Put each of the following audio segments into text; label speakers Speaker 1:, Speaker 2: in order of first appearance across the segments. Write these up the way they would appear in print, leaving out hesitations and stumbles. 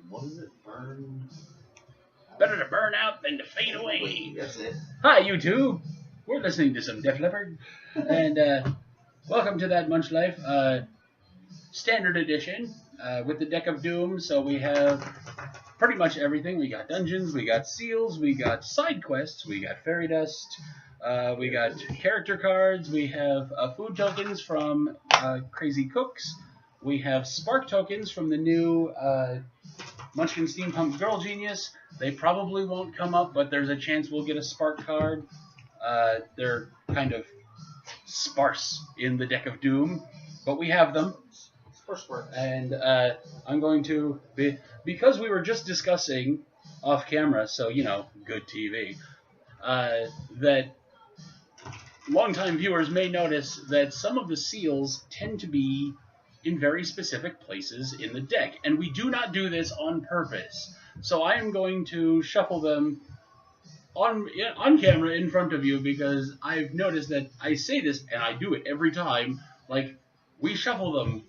Speaker 1: What is it? Burn.
Speaker 2: Better to burn out than to fade away.
Speaker 1: That's it.
Speaker 2: Hi, YouTube. We're listening to some Def Leppard, and welcome to that Munch Life standard edition with the Deck of Doom. So we have pretty much everything. We got dungeons, we got seals, we got side quests, we got fairy dust, we got character cards, we have food tokens from Crazy Cooks, we have spark tokens from the new Munchkin Steampunk Girl Genius. They probably won't come up, but there's a chance we'll get a spark card. They're kind of sparse in the Deck of Doom, but we have them. And I'm going to be, because we were just discussing off camera, so you know, good TV, that longtime viewers may notice that some of the seals tend to be in very specific places in the deck, and we do not do this on purpose. So I am going to shuffle them on camera in front of you, because I've noticed that I say this and I do it every time. Like, we shuffle them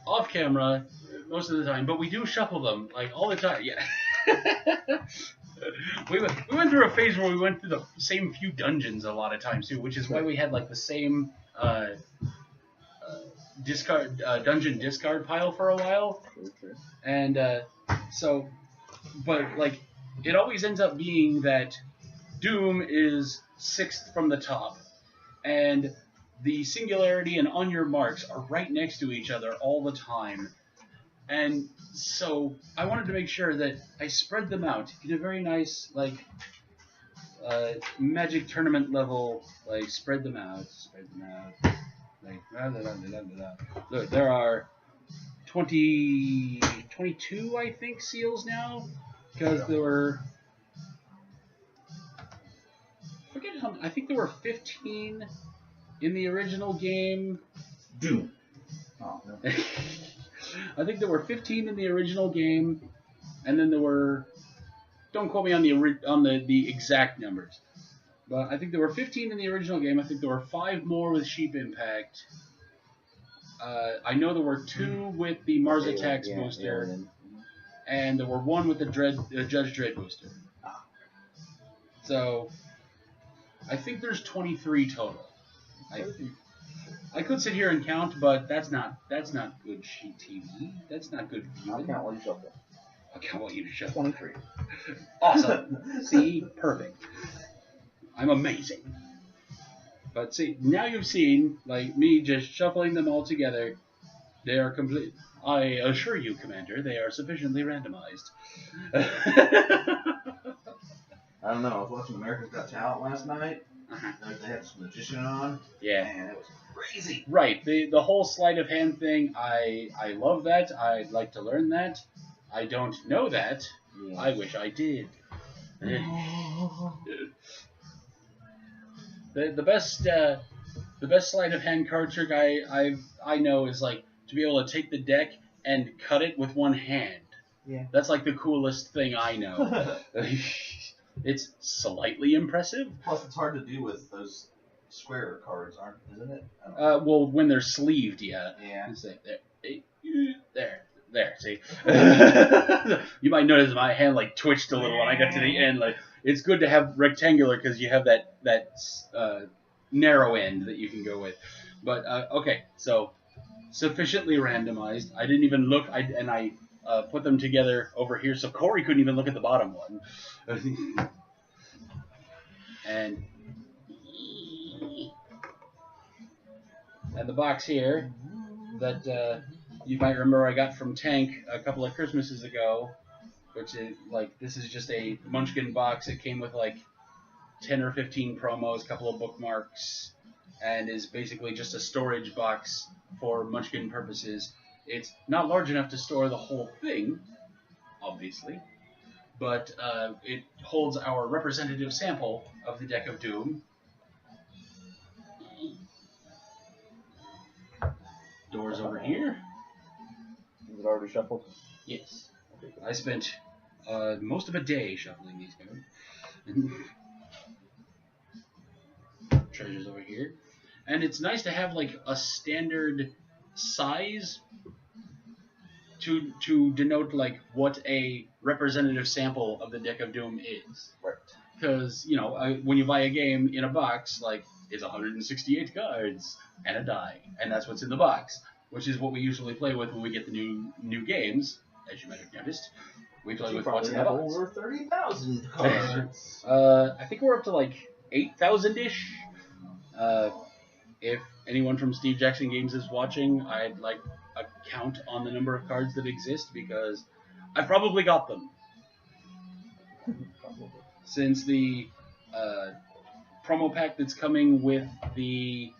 Speaker 2: off camera most of the time, but we do shuffle them like all the time. Yeah. we went through a phase where we went through the same few dungeons a lot of times too, which is why we had like the same dungeon discard pile for a while. And so, but like, it always ends up being that Doom is 6th from the top, and the Singularity and On Your Marks are right next to each other all the time. And so I wanted to make sure that I spread them out in a very nice, like, Magic Tournament level, like, spread them out, like, look, there are 22, I think, seals now, because there were, I think there were 15 in the original game.
Speaker 1: Doom. Oh, no.
Speaker 2: I think there were 15 in the original game, and then there were, don't quote me on the exact numbers, but I think there were 15 in the original game. I think there were 5 more with Sheep Impact. I know there were 2 with the Mars Attacks booster, and there were 1 with the Judge Dredd booster. So I think there's 23 total. I could sit here and count, but that's not good sheet TV. That's not good viewing.
Speaker 1: I'll count while you shuffle.
Speaker 2: I'll count while you shuffle.
Speaker 1: 23.
Speaker 2: Awesome. See? Perfect. I'm amazing. But see, now you've seen, like, me just shuffling them all together. They are complete. I assure you, Commander, they are sufficiently randomized.
Speaker 1: I don't know. I was watching America's Got Talent last night. They had some magician on.
Speaker 2: Yeah.
Speaker 1: Man, it was crazy.
Speaker 2: Right. The whole sleight of hand thing, I love that. I'd like to learn that. I don't know that. Yeah. I wish I did. The best sleight of hand card trick I know is like to be able to take the deck and cut it with one hand.
Speaker 1: Yeah.
Speaker 2: That's like the coolest thing I know. It's slightly impressive.
Speaker 1: Plus, it's hard to do with those square cards, isn't it?
Speaker 2: Well, when they're sleeved, yeah.
Speaker 1: Yeah.
Speaker 2: There. See. You might notice my hand like twitched a little when I got to the end. Like, it's good to have rectangular because you have that narrow end that you can go with. But okay, so sufficiently randomized. I didn't even look. I put them together over here, so Corey couldn't even look at the bottom one. And the box here that you might remember I got from Tank a couple of Christmases ago, which is like, this is just a Munchkin box. It came with like 10 or 15 promos, a couple of bookmarks, and is basically just a storage box for Munchkin purposes. It's not large enough to store the whole thing, obviously, but it holds our representative sample of the Deck of Doom. Doors over here.
Speaker 1: Is it already shuffled?
Speaker 2: Yes. I spent most of a day shuffling these cards. Treasures over here. And it's nice to have like a standard size to denote like what a representative sample of the deck of doom is.
Speaker 1: Right.
Speaker 2: Because when you buy a game in a box, like it's 168 cards and a die, and that's what's in the box, which is what we usually play with when we get the new games. As you might have noticed, we play with what's in the box.
Speaker 1: Over 30,000 cards.
Speaker 2: I think we're up to like 8,000-ish. If anyone from Steve Jackson Games is watching, I'd like a count on the number of cards that exist because I've probably got them. Since the promo pack that's coming with the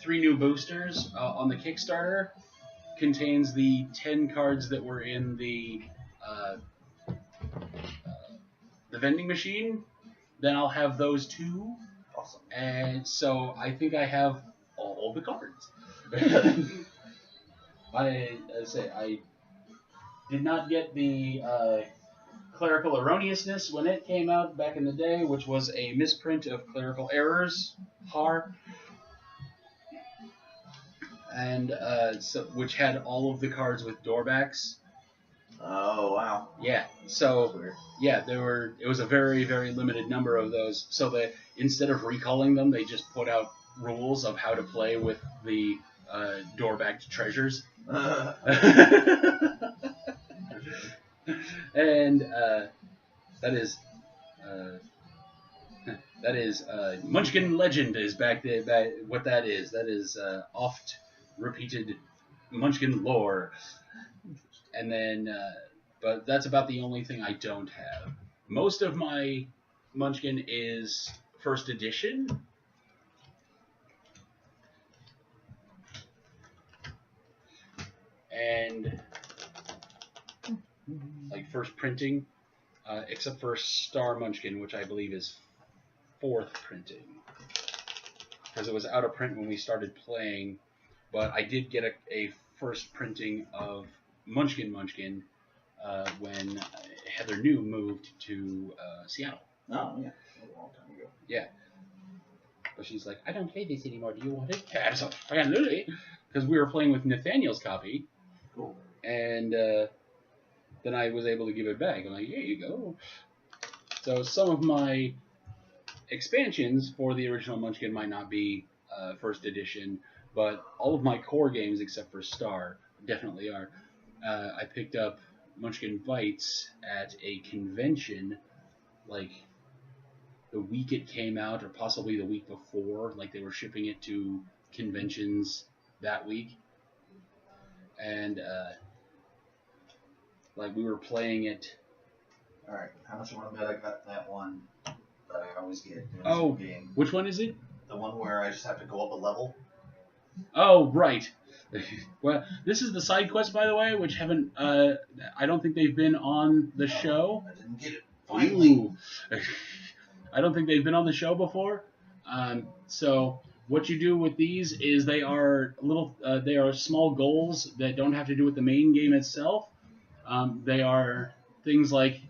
Speaker 2: 3 new boosters on the Kickstarter contains the 10 cards that were in the vending machine, then I'll have those too.
Speaker 1: Awesome.
Speaker 2: And so I think I have all the cards. I did not get the Clerical Erroneousness when it came out back in the day, which was a misprint of Clerical Errors, HAR, and which had all of the cards with doorbacks.
Speaker 1: Oh wow.
Speaker 2: Yeah. So yeah, it was a very, very limited number of those. So that instead of recalling them, they just put out rules of how to play with the door-backed treasures. And that is Munchkin Legend is back there. What that is oft repeated Munchkin lore. And then, but that's about the only thing I don't have. Most of my Munchkin is first edition. And like first printing, except for Star Munchkin, which I believe is 4th printing. Because it was out of print when we started playing, but I did get a first printing of Munchkin when Heather New moved to Seattle.
Speaker 1: Oh, yeah. A long time ago.
Speaker 2: Yeah. But she's like, I don't play this anymore. Do you want it? Yeah, so, because we were playing with Nathaniel's copy.
Speaker 1: Cool.
Speaker 2: And then I was able to give it back. I'm like, here you go. So some of my expansions for the original Munchkin might not be first edition, but all of my core games, except for Star, definitely are. I picked up Munchkin Bites at a convention, like the week it came out, or possibly the week before. Like they were shipping it to conventions that week, and like we were playing it.
Speaker 1: All right, how much you want to bet I got that one that I always get?
Speaker 2: Oh,
Speaker 1: game.
Speaker 2: Which one is it?
Speaker 1: The one where I just have to go up a level.
Speaker 2: Oh, right. Well, this is the side quest, by the way, which haven't. I don't think they've been on the show.
Speaker 1: I didn't get it. Finally.
Speaker 2: I don't think they've been on the show before. So what you do with these is they are they are small goals that don't have to do with the main game itself. They are things like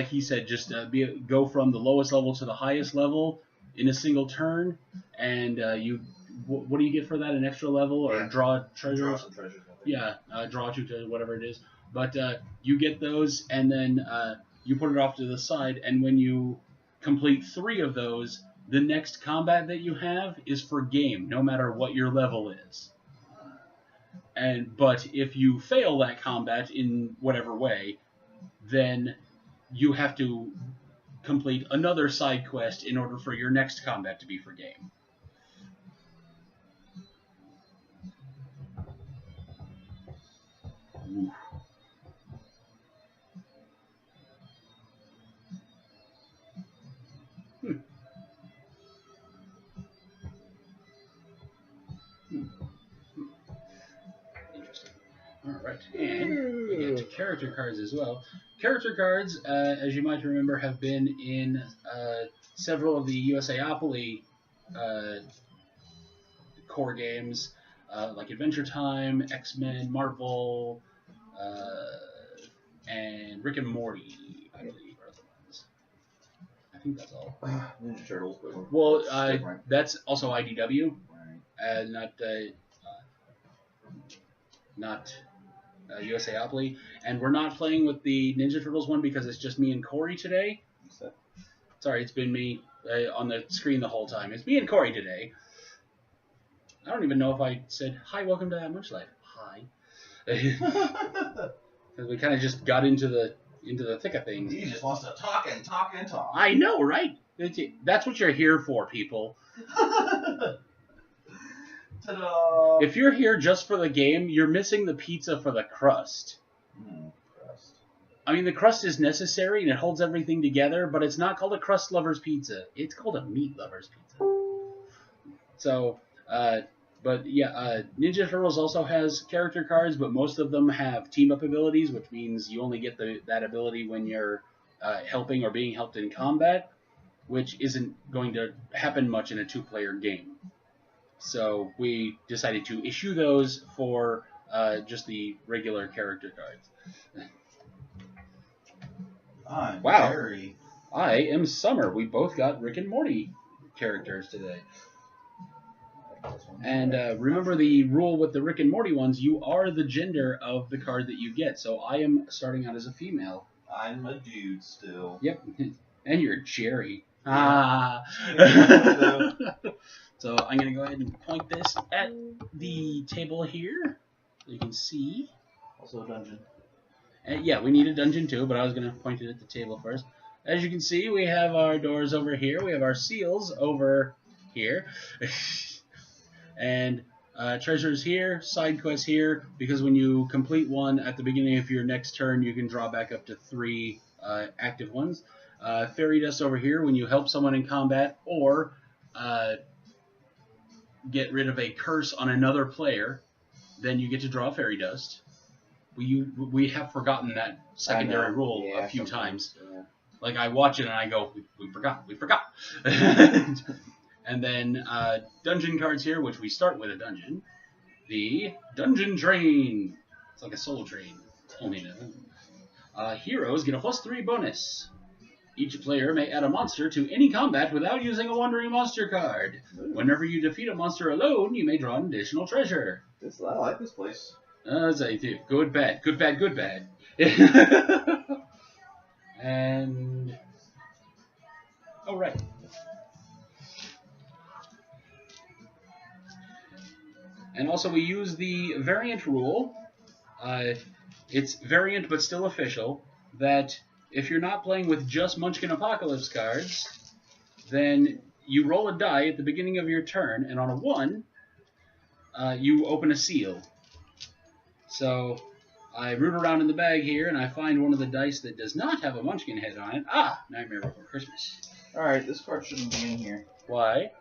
Speaker 2: he said, just go from the lowest level to the highest level in a single turn, and you. What do you get for that? An extra level or draw treasures?
Speaker 1: Draw some treasures.
Speaker 2: Yeah, draw 2 treasures, whatever it is. But you get those, and then you put it off to the side, and when you complete 3 of those, the next combat that you have is for game, no matter what your level is. But if you fail that combat in whatever way, then you have to complete another side quest in order for your next combat to be for game. Ooh. Interesting. All right, and we get to character cards as well. Character cards, as you might remember, have been in several of the USAopoly core games, like Adventure Time, X-Men, Marvel, and Rick and Morty, I believe, are the ones. I think that's all.
Speaker 1: Ninja Turtles.
Speaker 2: Well, that's also IDW,
Speaker 1: Right.
Speaker 2: not USAopoly, and we're not playing with the Ninja Turtles one because it's just me and Corey today. Sorry, it's been me on the screen the whole time. It's me and Corey today. I don't even know if I said, hi, welcome to That Munch Life. Hi. Because we kind of just got into the thick of things.
Speaker 1: He just wants to talk and talk and talk.
Speaker 2: I know, right? That's what you're here for, people.
Speaker 1: Ta-da!
Speaker 2: If you're here just for the game, you're missing the pizza for the crust.
Speaker 1: Crust.
Speaker 2: I mean, the crust is necessary and it holds everything together, but it's not called a crust lover's pizza. It's called a meat lover's pizza. So, but yeah, Ninja Turtles also has character cards, but most of them have team-up abilities, which means you only get that ability when you're helping or being helped in combat, which isn't going to happen much in a two-player game. So we decided to issue those for just the regular character cards.
Speaker 1: Wow.
Speaker 2: Jerry. I am Summer. We both got Rick and Morty characters today. And remember the rule with the Rick and Morty ones, you are the gender of the card that you get. So I am starting out as a female.
Speaker 1: I'm a dude still.
Speaker 2: Yep. And you're Jerry.
Speaker 1: Yeah.
Speaker 2: Ah. So I'm going to go ahead and point this at the table here. You can see.
Speaker 1: Also a dungeon.
Speaker 2: And yeah, we need a dungeon too, but I was going to point it at the table first. As you can see, we have our doors over here. We have our seals over here. And treasures here, side quests here, because when you complete one at the beginning of your next turn, you can draw back up to 3 active ones. Fairy dust over here when you help someone in combat or get rid of a curse on another player, then you get to draw fairy dust. We have forgotten that secondary rule a few times. Yeah. Like I watch it and I go, we forgot. And then dungeon cards here, which we start with a dungeon. The Dungeon Train. It's like a soul train. Heroes get a +3 bonus. Each player may add a monster to any combat without using a wandering monster card. Ooh. Whenever you defeat a monster alone, you may draw an additional treasure.
Speaker 1: I like this place.
Speaker 2: Good, bad. And... oh, right. And also we use the variant rule. It's variant but still official, that if you're not playing with just Munchkin Apocalypse cards, then you roll a die at the beginning of your turn, and on a 1, you open a seal. So I root around in the bag here, and I find one of the dice that does not have a Munchkin head on it. Ah, Nightmare Before Christmas.
Speaker 1: Alright, this card shouldn't be in here.
Speaker 2: Why?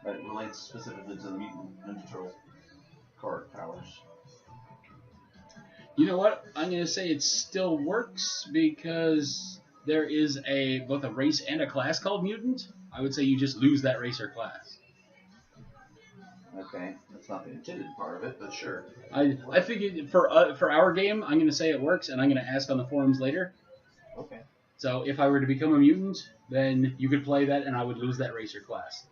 Speaker 1: It relates specifically to the Mutant Ninja Turtles card powers.
Speaker 2: You know what? I'm going to say it still works because there is both a race and a class called Mutant. I would say you just lose that race or class.
Speaker 1: Okay, that's not the intended part of it, but sure.
Speaker 2: I figured for our game, I'm going to say it works, and I'm going to ask on the forums later.
Speaker 1: Okay.
Speaker 2: So if I were to become a mutant, then you could play that, and I would lose that race or class.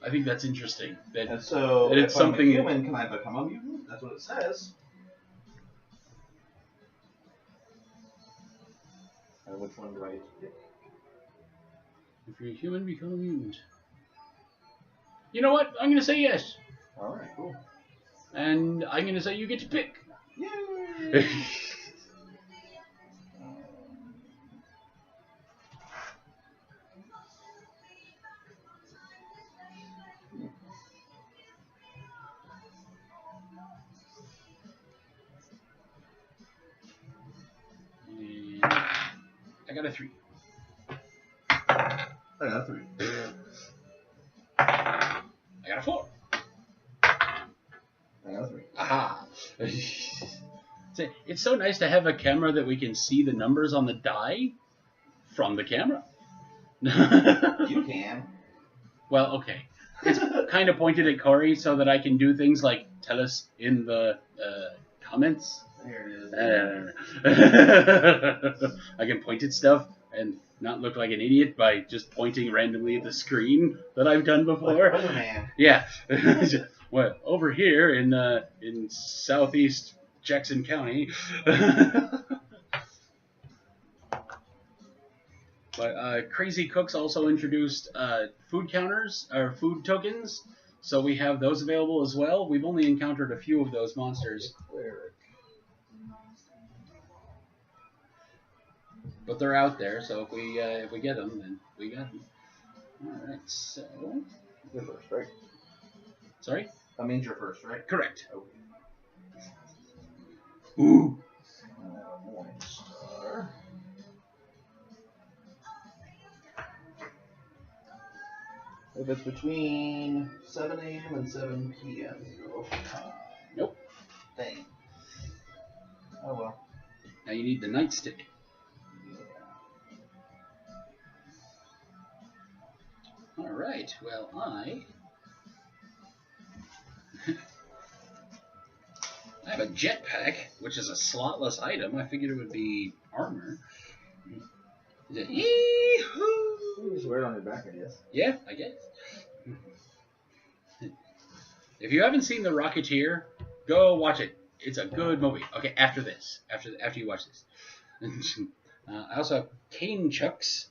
Speaker 2: I think that's interesting.
Speaker 1: And so,
Speaker 2: that
Speaker 1: if
Speaker 2: it's
Speaker 1: I'm
Speaker 2: something
Speaker 1: a human, can I become a mutant? That's what it says. And which one do I pick?
Speaker 2: If you're a human, become a mutant. You know what? I'm going to say yes.
Speaker 1: Alright, cool.
Speaker 2: And I'm going to say you get to pick.
Speaker 1: Yay!
Speaker 2: I got a 3.
Speaker 1: I got a 3.
Speaker 2: I got a 4.
Speaker 1: I got a 3.
Speaker 2: Aha! It's so nice to have a camera that we can see the numbers on the die from the camera.
Speaker 1: You can.
Speaker 2: Well, okay. It's kind of pointed at Corey so that I can do things like tell us in the comments.
Speaker 1: There it is.
Speaker 2: I can point at stuff, and not look like an idiot by just pointing randomly at the screen that I've done before.
Speaker 1: Like Weatherman.
Speaker 2: Yeah. Well, over here in southeast Jackson County. But Crazy Cooks also introduced food counters, or food tokens, so we have those available as well. We've only encountered a few of those monsters, but they're out there, so if we get them, then we got them. Alright, so...
Speaker 1: You're first, right?
Speaker 2: Sorry?
Speaker 1: That means you're first, right?
Speaker 2: Correct.
Speaker 1: Okay.
Speaker 2: Ooh!
Speaker 1: Morningstar. If it's between 7 a.m. and 7 p.m., you're open time.
Speaker 2: Nope.
Speaker 1: Dang. Oh well.
Speaker 2: Now you need the nightstick.
Speaker 1: Yeah.
Speaker 2: Alright, well I have a jetpack, which is a slotless item. I figured it would be armor. Is it? Yee-hoo!
Speaker 1: You just wear it on your back, I guess.
Speaker 2: Yeah, I guess. If you haven't seen The Rocketeer, go watch it. It's a good movie. Okay, after this. After you watch this. I also have cane chucks.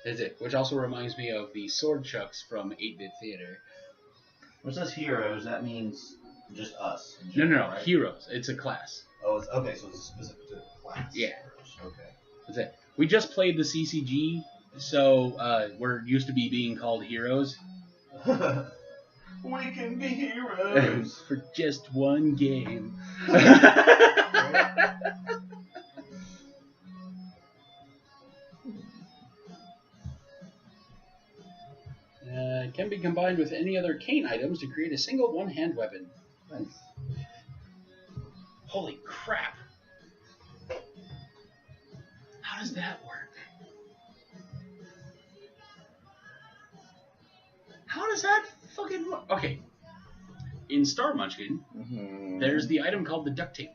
Speaker 2: That's it. Which also reminds me of the sword chucks from 8-Bit Theater.
Speaker 1: When it says heroes, that means just us.
Speaker 2: No,
Speaker 1: Right?
Speaker 2: Heroes. It's a class.
Speaker 1: Oh, it's okay. So it's specific to the class.
Speaker 2: Yeah.
Speaker 1: Heroes. Okay.
Speaker 2: That's it. We just played the CCG, so we're used to being called heroes.
Speaker 1: We can be heroes
Speaker 2: For just one game. Can be combined with any other cane items to create a single one-hand weapon.
Speaker 1: Nice.
Speaker 2: Holy crap! How does that work? How does that fucking work? Okay. In Star Munchkin, there's the item called the duct tape.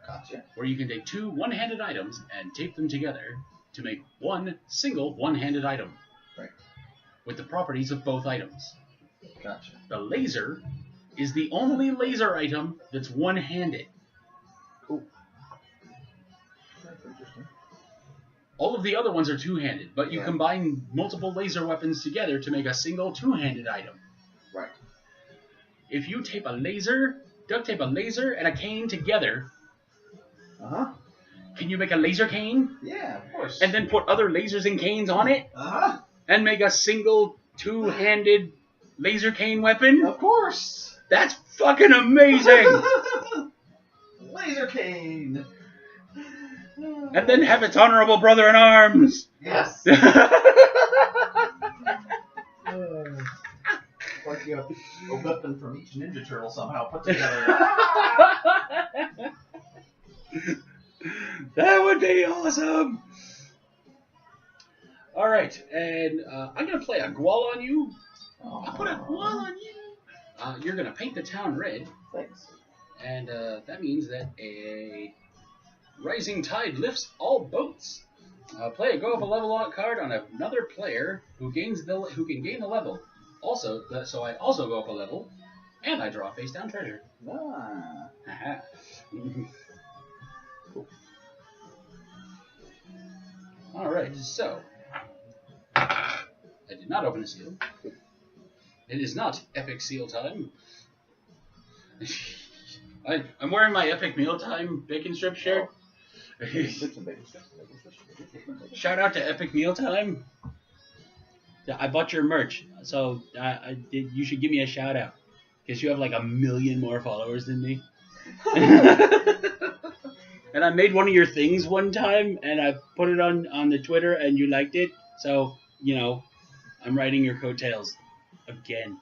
Speaker 1: Gotcha.
Speaker 2: Where you can take two one-handed items and tape them together to make one single one-handed item.
Speaker 1: Right.
Speaker 2: With the properties of both items.
Speaker 1: Gotcha.
Speaker 2: The laser is the only laser item that's one-handed.
Speaker 1: Cool. That's interesting.
Speaker 2: All of the other ones are two-handed, but you combine multiple laser weapons together to make a single two-handed item.
Speaker 1: Right.
Speaker 2: If you tape a laser, duct tape a laser and a cane together, can you make a laser cane?
Speaker 1: Yeah, of course.
Speaker 2: And then put other lasers and canes on it? And make a single two-handed laser cane weapon?
Speaker 1: Of course.
Speaker 2: That's fucking amazing!
Speaker 1: Laser cane.
Speaker 2: And then have its honorable brother in arms!
Speaker 1: Yes. Like a weapon from each Ninja Turtle somehow put together.
Speaker 2: That would be awesome! Alright, and I'm going to play a Gual on you. I'll put a Gual on you. You're going to paint the town red.
Speaker 1: Thanks.
Speaker 2: And that means that a rising tide lifts all boats. Play a go of a level out card on another player who can gain the level. Also, so I also go up a level, and I draw a face down treasure. Haha. Cool. All right, so I did not open a seal. It is not epic seal time. I'm wearing my epic mealtime bacon strip shirt. Shout out to Epic Mealtime. I bought your merch, so you should give me a shout out because you have like 1 million more followers than me. And I made one of your things one time, and I put it on the Twitter, and you liked it. So you know, I'm riding your coattails again.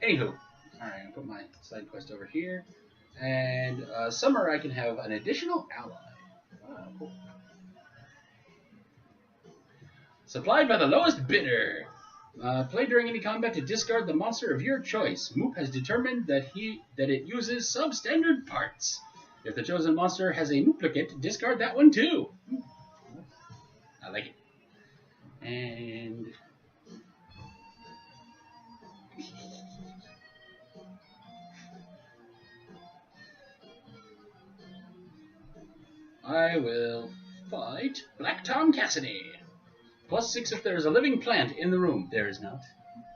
Speaker 2: Anywho, all right, I'll put my side quest over here. And summer, I can have an additional ally. Cool. Supplied by the lowest bidder. Play during any combat to discard the monster of your choice. Moop has determined that it uses substandard parts. If the chosen monster has a duplicate, discard that one too. I like it. And I will fight Black Tom Cassidy. +6 if there is a living plant in the room. There is not.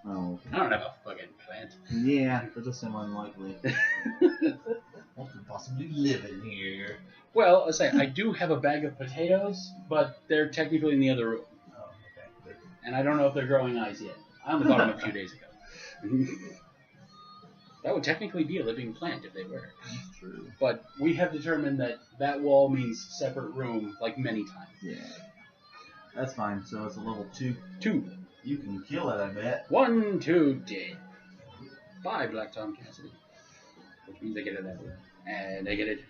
Speaker 3: Oh.
Speaker 2: I don't have a fucking plant.
Speaker 3: Yeah, that does seem unlikely. What could possibly live in here?
Speaker 2: Well, I say I do have a bag of potatoes, but they're technically in the other room.
Speaker 3: Oh, okay. Good.
Speaker 2: And I don't know if they're growing eyes yet. I only bought them a few days ago. That would technically be a living plant if they were.
Speaker 3: That's true.
Speaker 2: But we have determined that that wall means separate room, like many times.
Speaker 3: Yeah. That's fine. So it's a level 2.
Speaker 2: 2.
Speaker 3: You can kill it, I bet.
Speaker 2: 1, 2, dead. 5 Black Tom Cassidy. Which means I get it that way. And I get it.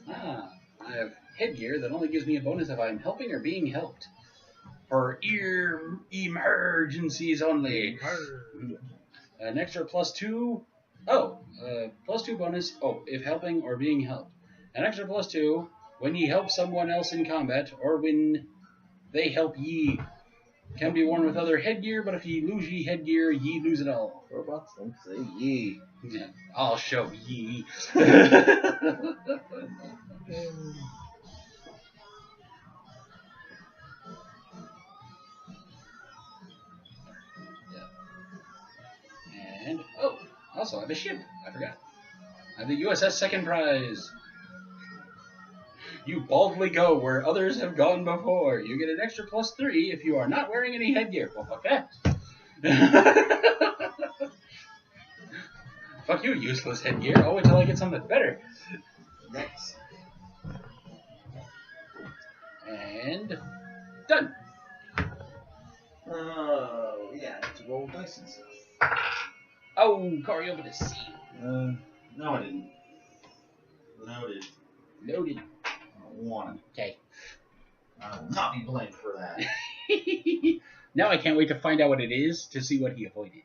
Speaker 2: Ah, I have headgear that only gives me a bonus if I'm helping or being helped. For emergencies only. An extra +2. Oh, +2 bonus. Oh, if helping or being helped. An extra +2 when ye help someone else in combat or when they help ye. Can be worn with other headgear, but if ye lose ye headgear, ye lose it all.
Speaker 3: Robots don't say ye.
Speaker 2: Yeah, I'll show ye. And, oh, also I have a ship. I forgot. I have the USS Second Prize. You boldly go where others have gone before. You get an extra +3 if you are not wearing any headgear. Well, fuck that. Fuck you, useless headgear. I'll wait till I get something better.
Speaker 3: Nice.
Speaker 2: And done.
Speaker 3: Oh, yeah, I have to roll dice and stuff.
Speaker 2: Oh, Corey, open the seat.
Speaker 3: No, I didn't. Loaded.
Speaker 2: Loaded.
Speaker 3: I don't want it.
Speaker 2: Okay.
Speaker 3: I will not be blamed for that.
Speaker 2: Now I can't wait to find out what it is to see what he avoided.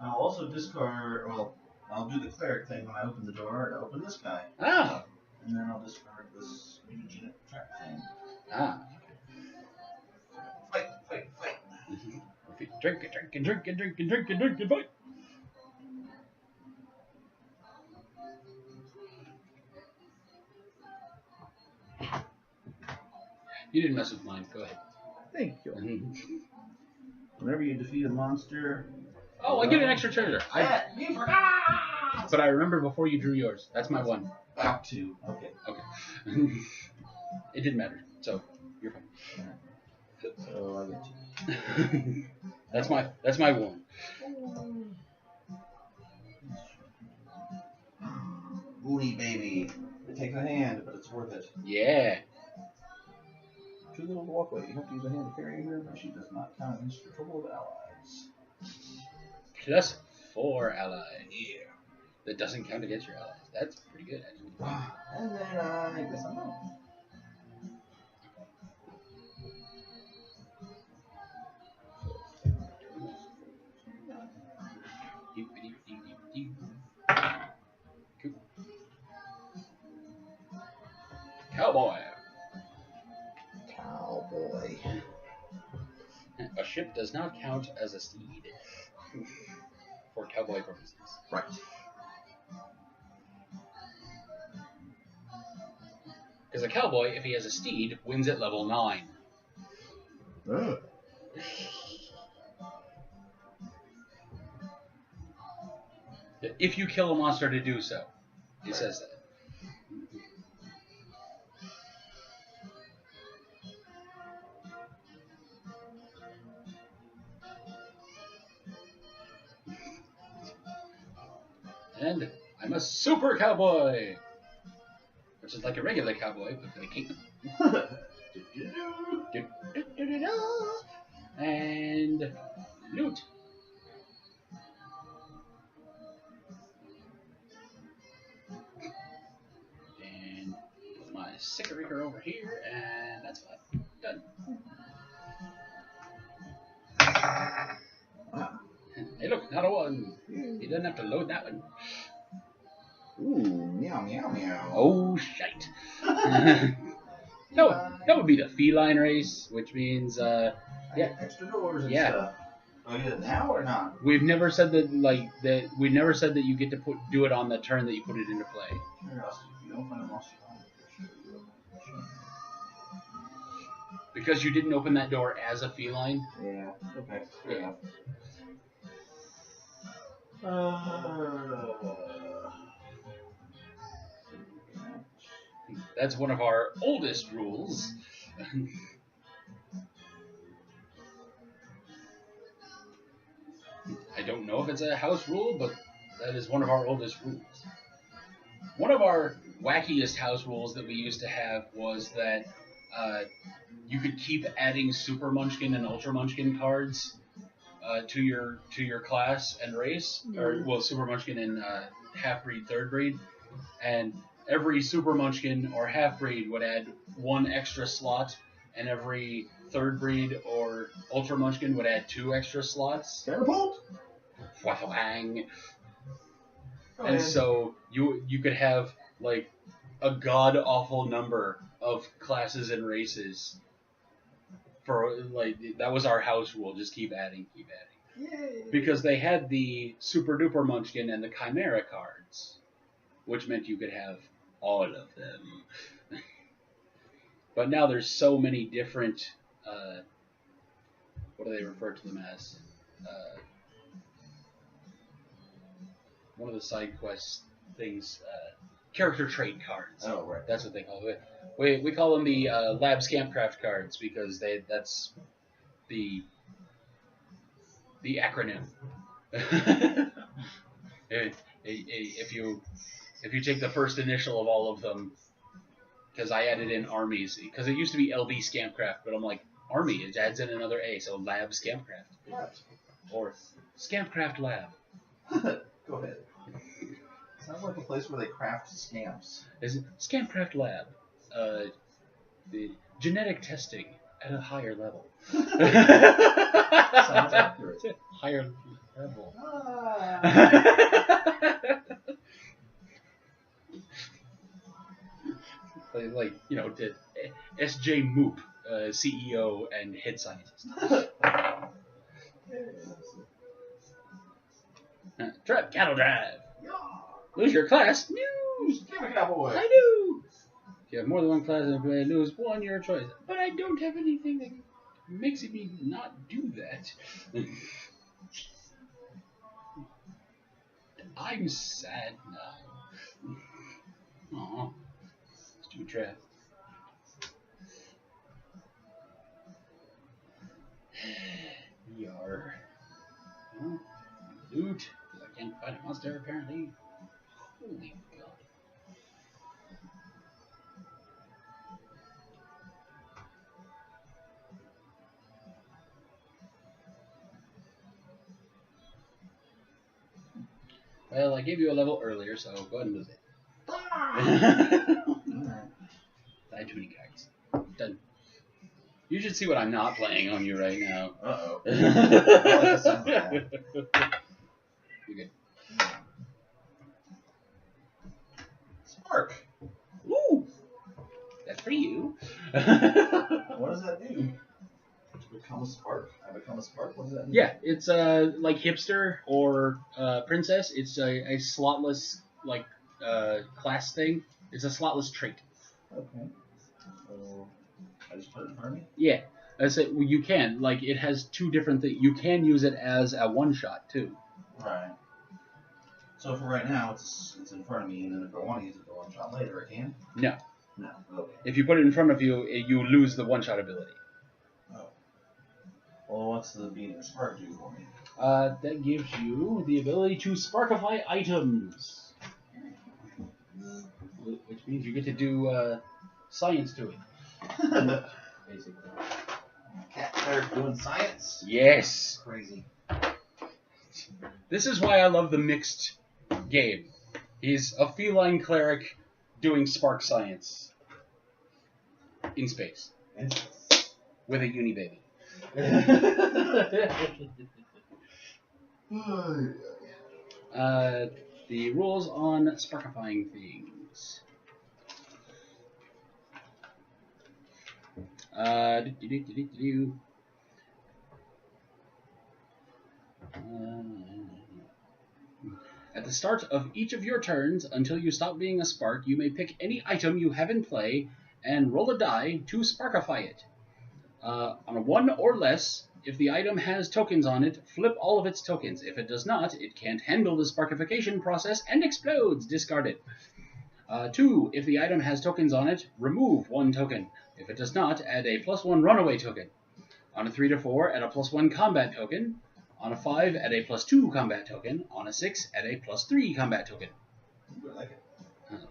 Speaker 3: I'll also discard, well, I'll do the cleric thing when I open the door to open this guy.
Speaker 2: Ah.
Speaker 3: And then I'll discard this unit trap thing.
Speaker 2: Ah.
Speaker 3: Fight, fight, fight.
Speaker 2: Drink and drink and drink and drink and drink and drink and fight. You didn't mess with mine. Go ahead.
Speaker 3: Thank you. Whenever you defeat a monster...
Speaker 2: Oh, I get an extra treasure.
Speaker 3: You forgot!
Speaker 2: But I remember before you drew yours. That's my one.
Speaker 3: Back 2. Okay.
Speaker 2: Okay. It didn't matter. So, you're fine.
Speaker 3: So I get 2.
Speaker 2: That's my one.
Speaker 3: Booty baby. It takes a hand, but it's worth it.
Speaker 2: Yeah.
Speaker 3: Too little to walk away. You have to use a hand to carry her, but she does not count against your total of allies.
Speaker 2: +4 allies.
Speaker 3: Yeah.
Speaker 2: That doesn't count against your allies. That's pretty good, actually.
Speaker 3: And then I guess I'm out.
Speaker 2: Cool. Cowboy.
Speaker 3: Cowboy.
Speaker 2: A ship does not count as a steed for cowboy purposes.
Speaker 3: Right.
Speaker 2: Because a cowboy, if he has a steed, wins at level 9.
Speaker 3: Ugh.
Speaker 2: If you kill a monster to do so. It says that. And I'm a super cowboy! Which is like a regular cowboy, but with a cape. And loot. And put my Sycariker over here, and that's fine. Done. Hey, look, doesn't have to load that one.
Speaker 3: Ooh, meow, meow, meow.
Speaker 2: Oh, shite. That would be the feline race, which means,
Speaker 3: Yeah, extra doors and stuff. Oh, you it now or not?
Speaker 2: We've never said that, we never said that you get to do it on the turn that you put it into play.
Speaker 3: Curiosity, if you open it while she's on it,
Speaker 2: Because you didn't open that door as a feline?
Speaker 3: yeah, okay, fair enough.
Speaker 2: That's one of our oldest rules. I don't know if it's a house rule, but that is one of our oldest rules. One of our wackiest house rules that we used to have was that you could keep adding Super Munchkin and Ultra Munchkin cards to your class and race, or well, Super Munchkin and half breed, third breed, and every Super Munchkin or half breed would add one extra slot, and every third breed or Ultra Munchkin would add 2 extra slots.
Speaker 3: Catapult!
Speaker 2: Wang. And so you could have like a god awful number of classes and races. For like that was our house rule. Just keep adding.
Speaker 3: Yay.
Speaker 2: Because they had the Super Duper Munchkin and the Chimera cards, which meant you could have all of them. But now there's so many different. What do they refer to them as? One of the side quest things, character trait cards.
Speaker 3: Oh, right.
Speaker 2: That's what they call it. We call them the Lab Scampcraft cards because that's the acronym. If you take the first initial of all of them, because I added in armies, because it used to be LB Scampcraft, but I'm like, army, it adds in another A, so Lab Scampcraft. Or Scampcraft Lab.
Speaker 3: Go ahead. Sounds like a place where they craft scamps.
Speaker 2: Is it Scampcraft Lab? The genetic testing at a higher level.
Speaker 3: Sounds accurate.
Speaker 2: Higher level. Like, you know, S.J. Moop, CEO and head scientist. Drive, cattle drive. Lose your class. News.
Speaker 3: Give a cowboy.
Speaker 2: I do. If you have more than one class and lose one, your choice. But I don't have anything that makes me not do that. I'm sad now. Aw. Stupid trap. Yar. Oh, loot. I can't find a monster apparently. Holy God. Well, I gave you a level earlier, so go ahead and lose it. I had too many cards. Done. You should see what I'm not playing on you right now.
Speaker 3: Uh-oh.
Speaker 2: You're good.
Speaker 3: Spark.
Speaker 2: Ooh! That's for you.
Speaker 3: What does that do? Become a spark? I become a spark? What does that mean?
Speaker 2: Yeah, it's like hipster or princess. It's a slotless like class thing. It's a slotless trait.
Speaker 3: Okay. So I just put it in front of me?
Speaker 2: Yeah. I said well, you can. Like it has 2 different things. You can use it as a one-shot too.
Speaker 3: Right. So for right now, it's in front of me, and then if I want to use it for one shot later, I can?
Speaker 2: No.
Speaker 3: No. Okay.
Speaker 2: If you put it in front of you, you lose the one-shot ability.
Speaker 3: Oh. Well, what's the being a spark do for me?
Speaker 2: That gives you the ability to sparkify items. Which means you get to do science to it. Basically.
Speaker 3: Cat cleric doing science?
Speaker 2: Yes.
Speaker 3: Crazy.
Speaker 2: This is why I love the mixed game. He's a feline cleric doing spark science in space with a uni baby. The rules on sparkifying things. At the start of each of your turns, until you stop being a spark, you may pick any item you have in play and roll a die to sparkify it. On a 1 or less, if the item has tokens on it, flip all of its tokens. If it does not, it can't handle the sparkification process and explodes. Discard it. 2. If the item has tokens on it, remove 1 token. If it does not, add a +1 runaway token. On a 3 to 4, add a +1 combat token. On a 5, add a +2 combat token. On a 6, add a +3 combat token.
Speaker 3: I like it.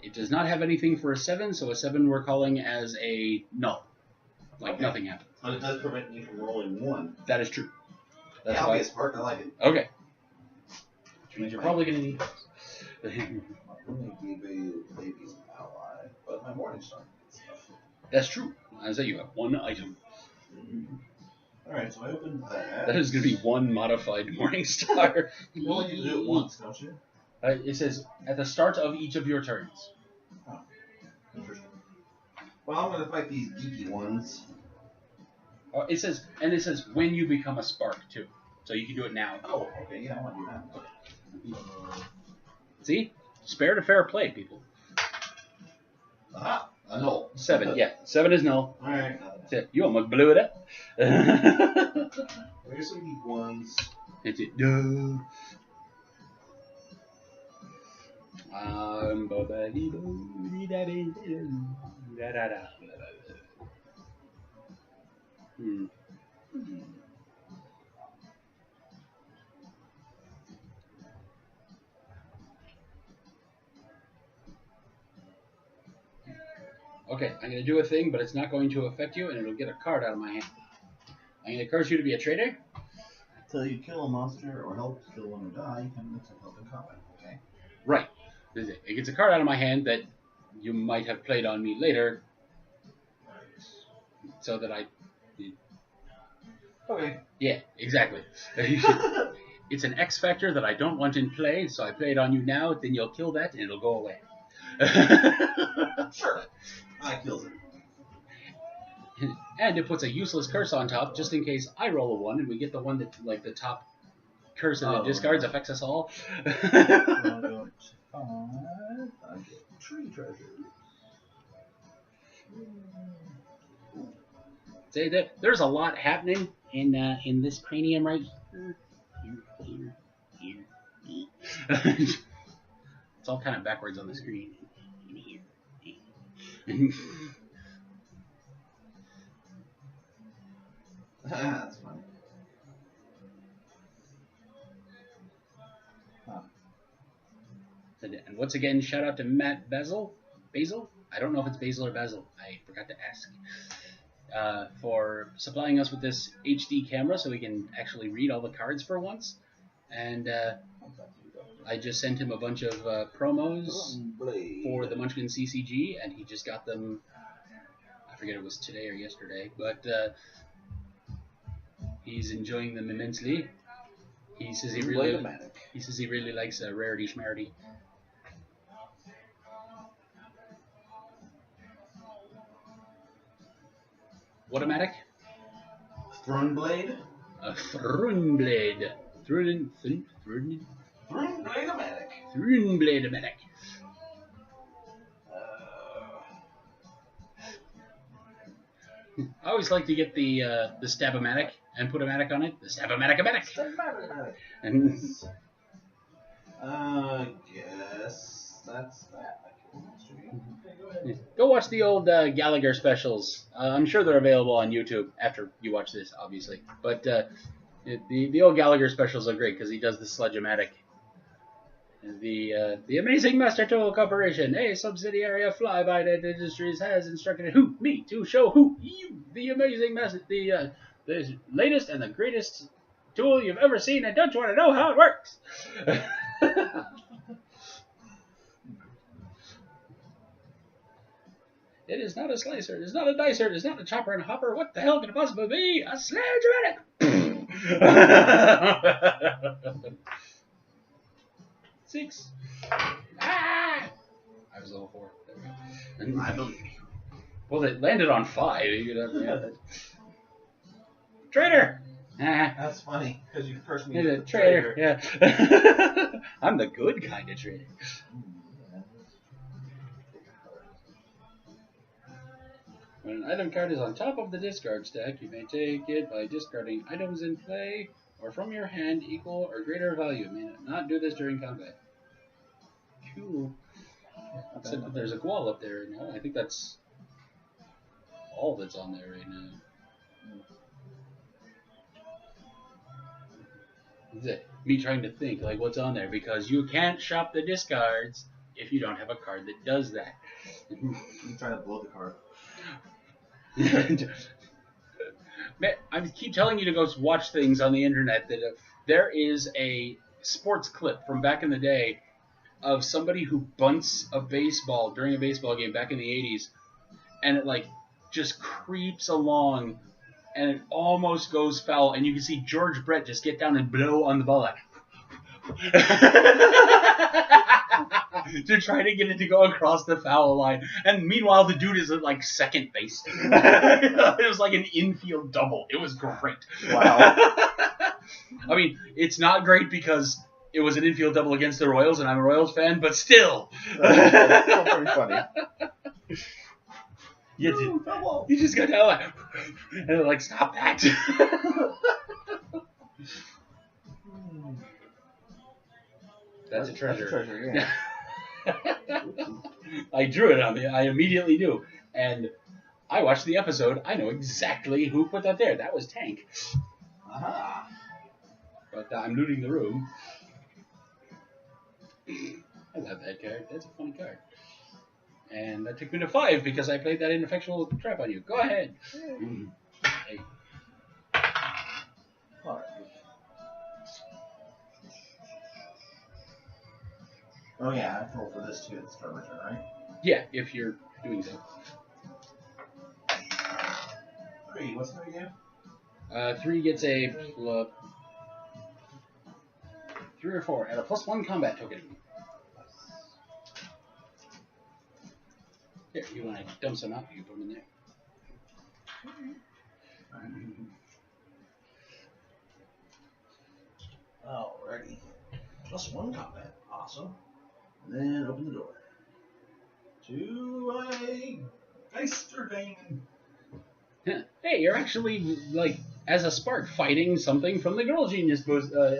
Speaker 2: It does not have anything for a 7, so a 7 we're calling as a null. Like
Speaker 3: Okay.
Speaker 2: nothing happened.
Speaker 3: But it does prevent me from rolling 1.
Speaker 2: That is true. That's
Speaker 3: Yeah, I'll
Speaker 2: why.
Speaker 3: be a spark. I like it.
Speaker 2: Okay. Which means you're probably going to need
Speaker 3: My only baby is an ally, but my morning star gets stuff.
Speaker 2: That's true. I say you have 1 item.
Speaker 3: Alright, so I opened that.
Speaker 2: That is going to be 1 modified morning star.
Speaker 3: You only need to do it once, don't you?
Speaker 2: It says at the start of each of your turns.
Speaker 3: Oh, interesting. Well, I'm going to fight these geeky ones.
Speaker 2: It says when you become a spark too, so you can do it now.
Speaker 3: Oh, okay, yeah, I want to do that.
Speaker 2: See, spare to fair play, people.
Speaker 3: Aha, a null.
Speaker 2: 7, yeah, 7 is null.
Speaker 3: Alright.
Speaker 2: That's it. You almost blew it up.
Speaker 3: There's some geek ones.
Speaker 2: It's it. No. Okay, I'm going to do a thing, but it's not going to affect you, and it'll get a card out of my hand. I'm going to curse you to be a traitor.
Speaker 3: Until you kill a monster or help kill one or die, you can mix up help in combat, okay?
Speaker 2: Right. It gets a card out of my hand that you might have played on me later, so that I...
Speaker 3: Okay.
Speaker 2: Yeah, exactly. It's an X factor that I don't want in play, so I play it on you now, then you'll kill that, and it'll go away.
Speaker 3: Sure. I kills it.
Speaker 2: And it puts a useless curse on top, just in case I roll a 1, and we get the one that, like, the top curse in the discards affects us all.
Speaker 3: I get tree treasures.
Speaker 2: Say that there's a lot happening in this cranium right here. It's all kind of backwards on the screen.
Speaker 3: That's funny.
Speaker 2: And once again, shout out to Matt Basil. I don't know if it's Basil or Basil. I forgot to ask. For supplying us with this HD camera so we can actually read all the cards for once. And I just sent him a bunch of promos for the Munchkin CCG, and he just got them. I forget if it was today or yesterday, but he's enjoying them immensely. He says he really likes Rarity Schmarity. What-o-matic?
Speaker 3: Thrunblade?
Speaker 2: A Thrunblade. Thrunblade-o-matic. Thrunblade-o-matic. I always like to get the Stab-o-matic and put a matic on it. The Stab-o-matic-o-matic. And
Speaker 3: Guess that's that.
Speaker 2: go watch the old Gallagher specials. I'm sure they're available on YouTube after you watch this, obviously. But the old Gallagher specials are great because he does the Sledge-o-matic. The Amazing Master Tool Corporation, a subsidiary of Fly-By-Night Industries, has instructed me to show you the amazing master, the latest and the greatest tool you've ever seen, and don't you want to know how it works? It is not a slicer, it is not a dicer, it is not a chopper and a hopper. What the hell could it possibly be? A Sledge-o-matic! 6. Ah! I was level 4. There we go.
Speaker 3: I believe you.
Speaker 2: Well, it landed on 5. You could have, Traitor! Ah.
Speaker 3: That's funny, because you cursed me
Speaker 2: He's
Speaker 3: with
Speaker 2: a
Speaker 3: the
Speaker 2: traitor. Yeah. I'm the good kind of traitor. When an item card is on top of the discard stack, you may take it by discarding items in play or from your hand equal or greater value. You may not do this during combat. Cool. Except that there's a wall up there right now. I think that's all that's on there right now. Is it me trying to think like what's on there, because you can't shop the discards if you don't have a card that does that.
Speaker 3: You trying to blow the card.
Speaker 2: Man, I keep telling you to go watch things on the internet that there is a sports clip from back in the day of somebody who bunts a baseball during a baseball game back in the 80s, and it like just creeps along and it almost goes foul, and you can see George Brett just get down and blow on the ball like to try to get it to go across the foul line. And meanwhile, the dude is at like second base. It was like an infield double. It was great.
Speaker 3: Wow.
Speaker 2: I mean, it's not great because it was an infield double against the Royals, and I'm a Royals fan, but still.
Speaker 3: That's still pretty funny.
Speaker 2: You just got down like, and they're like, stop that. That's a treasure.
Speaker 3: That's a treasure, yeah.
Speaker 2: I drew it on me. I immediately knew. And I watched the episode. I know exactly who put that there. That was Tank.
Speaker 3: Aha.
Speaker 2: But I'm looting the room. I love that card. That's a funny card. And that took me to 5 because I played that ineffectual trap on you. Go ahead. Hey.
Speaker 3: Alright. Oh yeah, I have to roll for this too at the start of my turn, right?
Speaker 2: Yeah, if you're doing so.
Speaker 3: 3, what's the again?
Speaker 2: 3 gets a 3 or 4 and a +1 combat token. Here, you want to dump some out? You can put them in there.
Speaker 3: Alrighty. +1 combat. Awesome. And then open the door. To a Geistervein.
Speaker 2: Hey, you're actually, like, as a spark, fighting something from the Girl Genius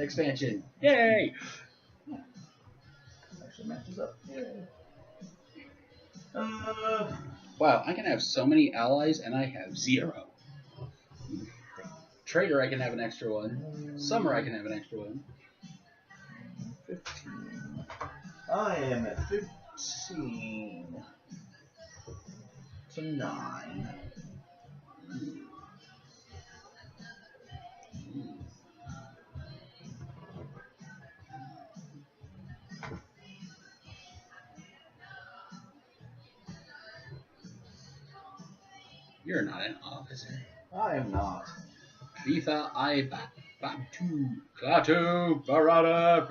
Speaker 2: expansion. Yay!
Speaker 3: Actually matches up. Yay.
Speaker 2: Wow, I can have so many allies, and I have 0. Trader, I can have an extra 1. Summer, I can have an extra 1.
Speaker 3: 15. I am at 15. To 9.
Speaker 2: You're not an officer.
Speaker 3: I am not.
Speaker 2: Letha I Batu Klaatu Barada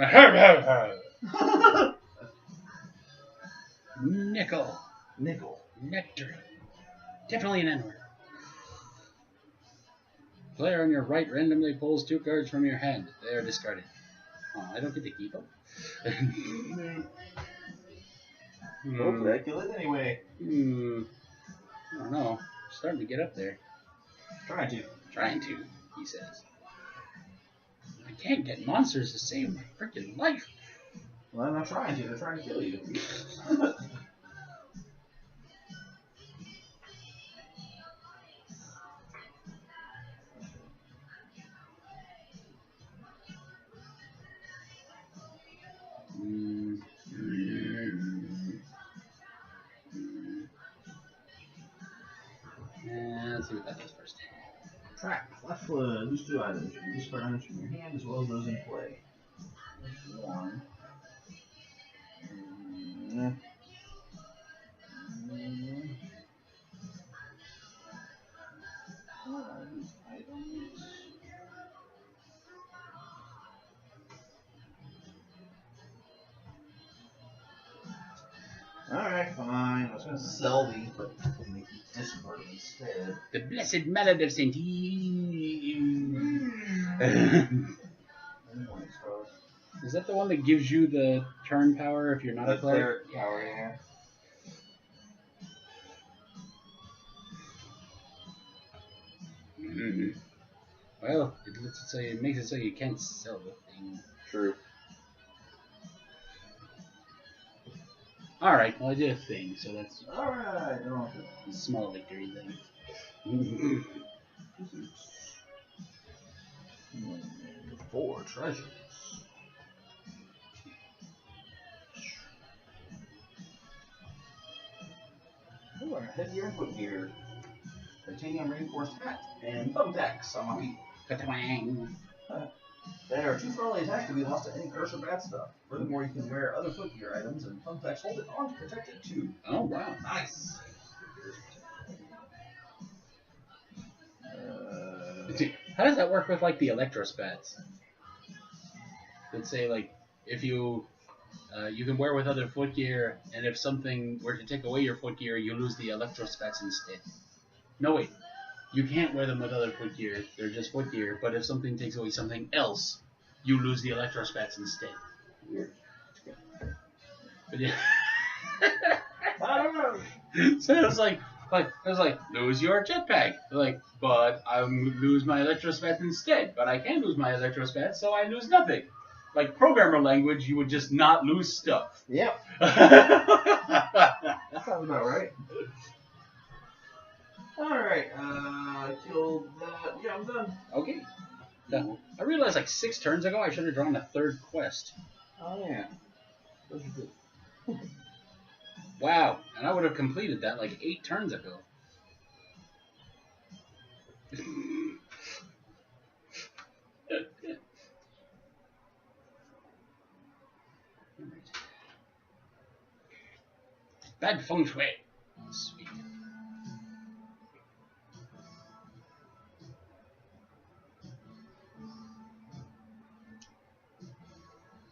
Speaker 2: Nickel.
Speaker 3: Nickel.
Speaker 2: Nectar. Definitely an N-word. Player on your right randomly pulls 2 cards from your hand. They are discarded. Oh, I don't get to keep them?
Speaker 3: Hopefully I kill it anyway.
Speaker 2: I don't know. Starting to get up there. Trying to, he says. I can't get monsters to save my freaking life.
Speaker 3: Well, I'm not trying to. They're trying to kill you.
Speaker 2: Let's see what that does first.
Speaker 3: Track. Left foot. Lose 2 items. You discard items from your hand as well as those in play. There's 1. What are these items?
Speaker 1: gonna sell these, but make you discard them instead.
Speaker 2: The blessed mallet of Saint Is that the one that gives you the turn power if you're not a player?
Speaker 3: Power, yeah.
Speaker 2: Well, it makes it so you can't sell the thing.
Speaker 3: True.
Speaker 2: Alright, well I did a thing, so that's
Speaker 1: Alright,
Speaker 2: a small victory thing.
Speaker 1: 4 treasures. Ooh, our headgear and footgear. Titanium reinforced hat and thumbtacks on my feet.
Speaker 2: Ka-twang.
Speaker 1: There are 2 friendly attacks to be lost to any curse or bad stuff. Furthermore, you can wear other footgear items and thumbtacks hold it on to protect it too.
Speaker 2: Oh wow.
Speaker 1: Nice.
Speaker 2: How does that work with like the electrospats? Let's say like if you you can wear with other footgear, and if something were to take away your footgear, you lose the electrospats instead. No wait, you can't wear them with other footgear. They're just footgear. But if something takes away something else, you lose the electrospats instead.
Speaker 1: Weird.
Speaker 2: But yeah.
Speaker 1: I don't know.
Speaker 2: So it was like lose your jetpack. Like, but I lose my electrospats instead. But I can't lose my electrospats, so I lose nothing. Like programmer language, you would just not lose stuff.
Speaker 1: Yep. That sounds about right. Alright, I killed that. Yeah, I'm done.
Speaker 2: Okay. Now, I realized like 6 turns ago I should have drawn a 3rd quest.
Speaker 1: Oh yeah. Those are good.
Speaker 2: Wow, and I would have completed that like 8 turns ago. Bad feng shui. Sweet.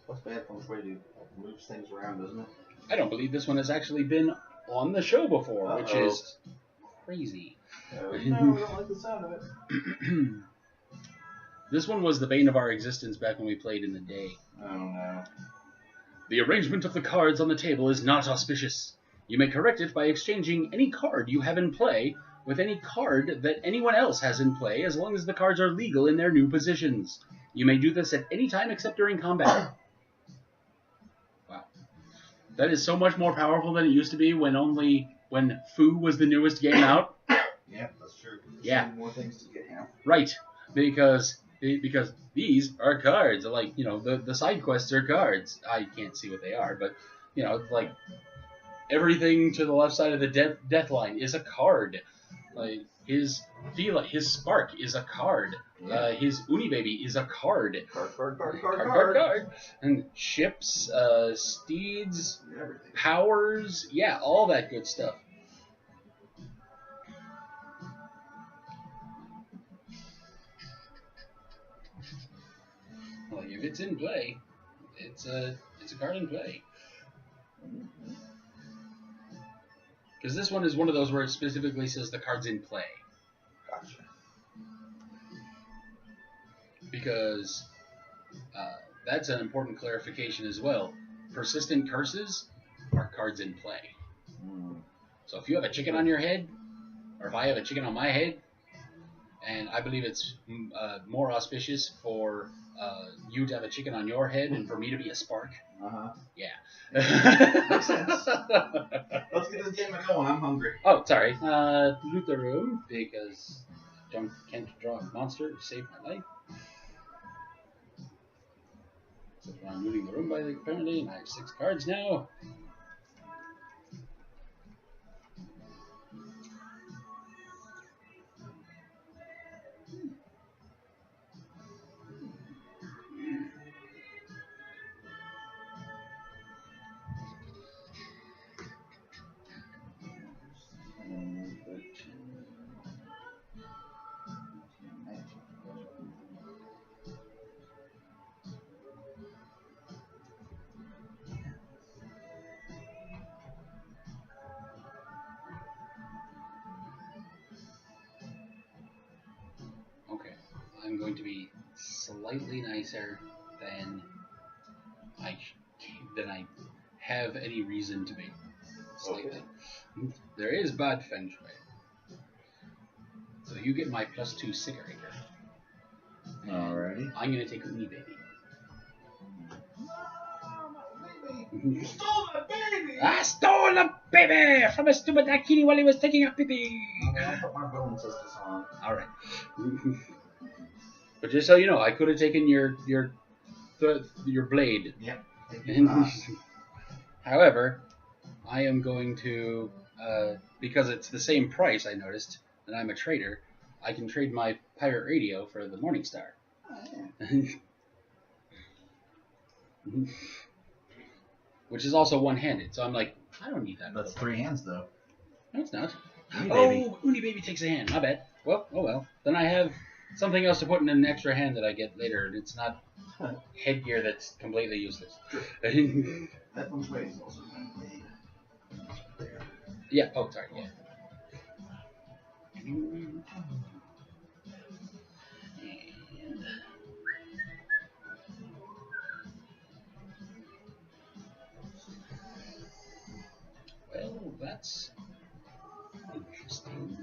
Speaker 1: What's bad feng shui do? It moves things around, doesn't it?
Speaker 2: I don't believe this one has actually been on the show before, which is crazy.
Speaker 1: No, we don't like the sound of it.
Speaker 2: This one was the bane of our existence back when we played in the day.
Speaker 1: I don't know.
Speaker 2: The arrangement of the cards on the table is not auspicious. You may correct it by exchanging any card you have in play with any card that anyone else has in play, as long as the cards are legal in their new positions. You may do this at any time except during combat. Wow. That is so much more powerful than it used to be when Foo was the newest game out.
Speaker 1: Yeah, that's true.
Speaker 2: Yeah.
Speaker 1: More things to get now.
Speaker 2: Right. Because these are cards. Like, you know, the side quests are cards. I can't see what they are, but, you know, like, everything to the left side of the death line is a card. Like, his spark is a card.
Speaker 1: Yeah.
Speaker 2: His Uni Baby is a card.
Speaker 1: Card.
Speaker 2: And ships, steeds,
Speaker 1: Everything.
Speaker 2: powers, yeah, all that good stuff. Well, if it's in play, it's a card in play. Because this one is one of those where it specifically says the card's in play.
Speaker 1: Gotcha.
Speaker 2: Because that's an important clarification as well. Persistent curses are cards in play. So if you have a chicken on your head, or if I have a chicken on my head, and I believe it's more auspicious for you to have a chicken on your head and for me to be a spark. Yeah.
Speaker 1: Makes sense. Let's get this game going. I'm hungry.
Speaker 2: Oh, sorry. Loot the room because John can't draw a monster to save my life. So I'm looting the room by apparently, and I have 6 cards now. to be slightly nicer than I have any reason to be. Slightly.
Speaker 3: Okay.
Speaker 2: There is bad feng shui. So you get my +2 cigarette.
Speaker 3: Alrighty.
Speaker 2: I'm gonna take Uni Baby.
Speaker 1: You stole my baby!
Speaker 2: I stole a baby from a stupid Akini while he was taking a pee-pee.
Speaker 1: I'll put my bone sisters on.
Speaker 2: Alright. But just so you know, I could have taken your blade.
Speaker 1: Yep.
Speaker 2: However, I am going to, because it's the same price, I noticed, and I'm a trader, I can trade my pirate radio for the Morningstar.
Speaker 1: Oh, yeah.
Speaker 2: Which is also one-handed, so I'm like, I don't need that.
Speaker 3: That's 3 hands though.
Speaker 2: No, it's not.
Speaker 3: Uni Baby.
Speaker 2: Uni Baby takes a hand. My bad. Well, oh well. Then I have something else to put in an extra hand that I get later. It's not headgear that's completely useless.
Speaker 1: That one's way is also made. There.
Speaker 2: Yeah. Oh, sorry. Yeah. And well, that's interesting.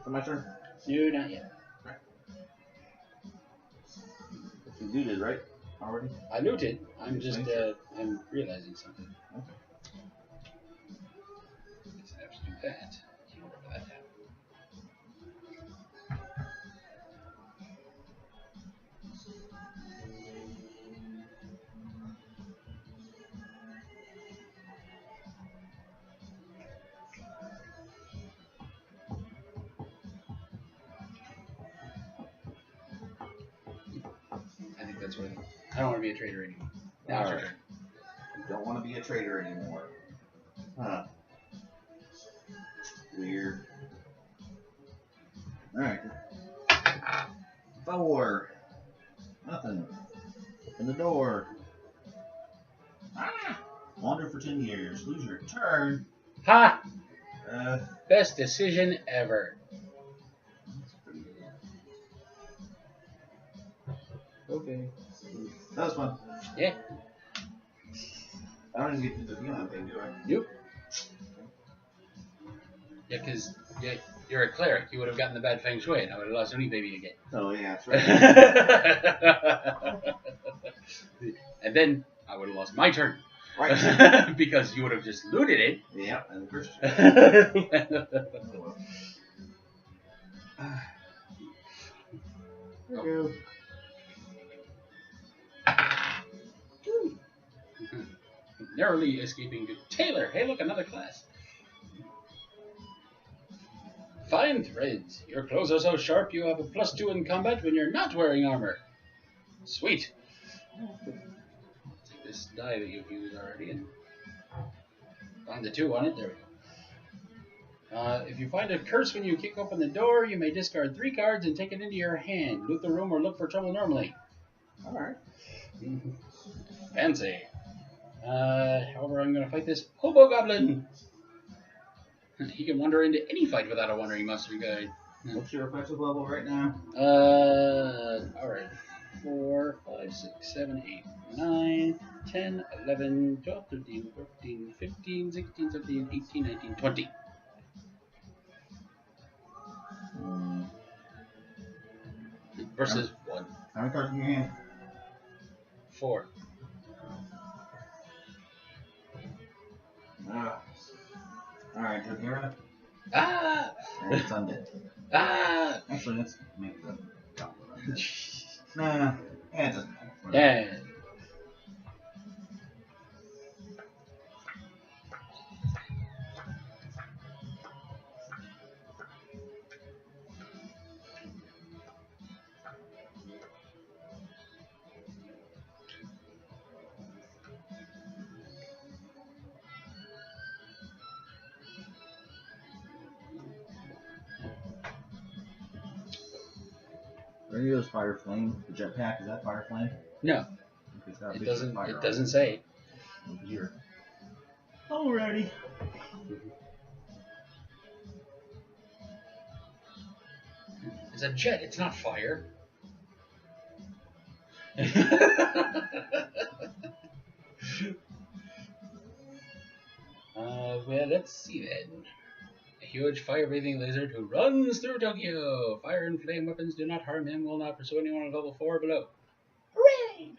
Speaker 3: So my turn.
Speaker 2: No, not yet.
Speaker 3: You looted, right? Already?
Speaker 2: I looted. I'm just I'm realizing something.
Speaker 3: Okay.
Speaker 2: Guess I have to do that. Whatever that happened. I think that's worth it. I don't want to be a trader anymore. Now it's your
Speaker 3: Alright.
Speaker 2: turn.
Speaker 1: You don't want to be a trader anymore. Huh. Weird.
Speaker 3: Alright. 4. Nothing. Open the door. Ah! Wander for 10 years. Lose your turn.
Speaker 2: Ha!
Speaker 1: Uh,
Speaker 2: Best decision ever.
Speaker 3: Okay.
Speaker 1: that was fun.
Speaker 2: Yeah.
Speaker 1: I don't even get to do the feeling thing, do I?
Speaker 2: Nope. Yeah, because you're a cleric. You would have gotten the bad feng shui, and I would have lost Uni Baby again.
Speaker 1: Oh, yeah, that's right.
Speaker 2: And then I would have lost my turn.
Speaker 1: Right.
Speaker 2: Because you would have just looted it.
Speaker 1: Yeah, and the first.
Speaker 3: There you go.
Speaker 2: Narrowly escaping to Taylor. Hey, look, another class. Fine threads. Your clothes are so sharp you have a +2 in combat when you're not wearing armor. Sweet. Take this die that you've used already and find the 2 on it. There we go. If you find a curse when you kick open the door, you may discard 3 cards and take it into your hand. Loot the room or look for trouble normally.
Speaker 3: Alright.
Speaker 2: Fancy. However, I'm going to fight this hobo goblin. He can wander into any fight without a wandering master guide.
Speaker 1: What's your effective level right now?
Speaker 2: Alright. 4, 5, 6, 7, 8, 9, 10, 11, 12, 13, 14, 15, 16, 17, 18, 19, 20. Versus 1.
Speaker 1: How many cards in your hand?
Speaker 2: 4.
Speaker 1: Alright, Jagera.
Speaker 2: Ah!
Speaker 1: And it's undead.
Speaker 2: Ah!
Speaker 1: Actually, let's make the goblin undead. Nah, yeah, it doesn't matter.
Speaker 2: Yeah.
Speaker 3: Are any of those fire flame? The jetpack, is that fire flame?
Speaker 2: No,
Speaker 3: It's got a
Speaker 2: it
Speaker 3: big
Speaker 2: doesn't.
Speaker 3: fire
Speaker 2: It
Speaker 3: on
Speaker 2: doesn't say.
Speaker 3: Over here. Alrighty.
Speaker 2: It's a jet, it's not fire. Well, let's see then. A huge fire-breathing lizard who runs through Tokyo. Fire and flame weapons do not harm him, will not pursue anyone on level 4 or below. Hooray!